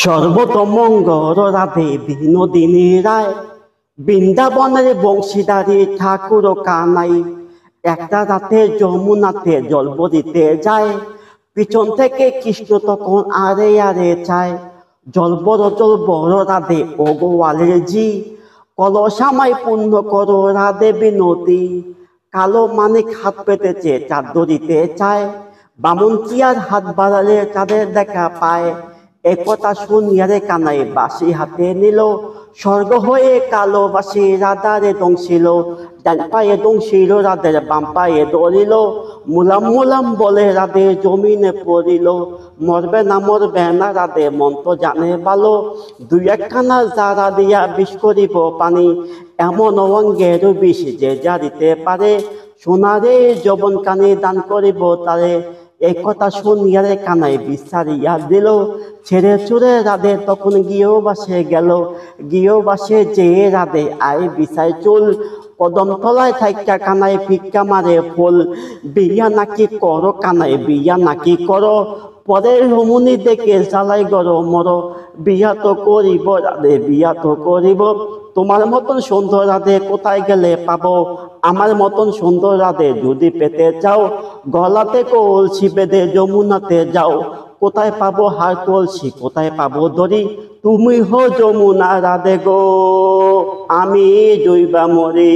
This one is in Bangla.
সর্বতমঙ্গল রাধে বিনোদিনী রায়, বৃন্দাবনের বংশীদারি ঠাকুর কানাই। একটা রাতে যমুনাতে জল ভরিতে যায়, পিছন থেকে কৃষ্ণ তখন আরে আরে চায়। জল বড় রাধে ও গোয়ালের জি, কলসামাই পূর্ণ করো রাধে বিনোদী। কালো মানিক হাত পেতেছে চাঁদ ধরিতে চায়, বামুন কি আর হাত বাড়ালে তাদের দেখা পায়। একথা শুনিয়া রে কানাই বাঁশি হাতে নিল, স্বর্গ হয়ে কালো বাঁশি রাধারে দংশিল। ডান পায়ে দংশিল রাধের বাম পায়ে ধরিল, মুলাম মুলাম বলে রাধে জমিনে পড়িল। মরবে না রাধে মন তো জানে ভালো, দুই একখানা জারা দিয়া বিষ করিব পানি। এমন অঙ্গের বিষ যে জারিতে পারে, সোনারে যবন কানে দান করিব তারে। এই কথা শুনিয়া রে কানাই বিচারিয়া দিল, ছেড়ে চুরে রাধে তখন গিয়েও বাসে গেল। গিয়েও বাসে যে রাধে আয় বিছাই চুল, কদম তলায় থাইকা কানাই ভিক্ষা মারে ফুল। বিয়া নাকি করো কানাই বিয়া নাকি করো, পরের রমণী দেখে জ্বালাই গর মর। বিয়া তো করিব রাধে বিয়া তো করিব, তোমার মতন সুন্দর রাধে কোথায় গেলে পাবো। আমার মতন সুন্দর রাধে যদি পেতে চাও, গলাতে কলসি বেঁধে যমুনাতে যাও। কোথায় পাবো হার কলসি কোথায় পাবো দড়ি, তুমি হো যমুনা রাধে গো, আমি জইবা মরি।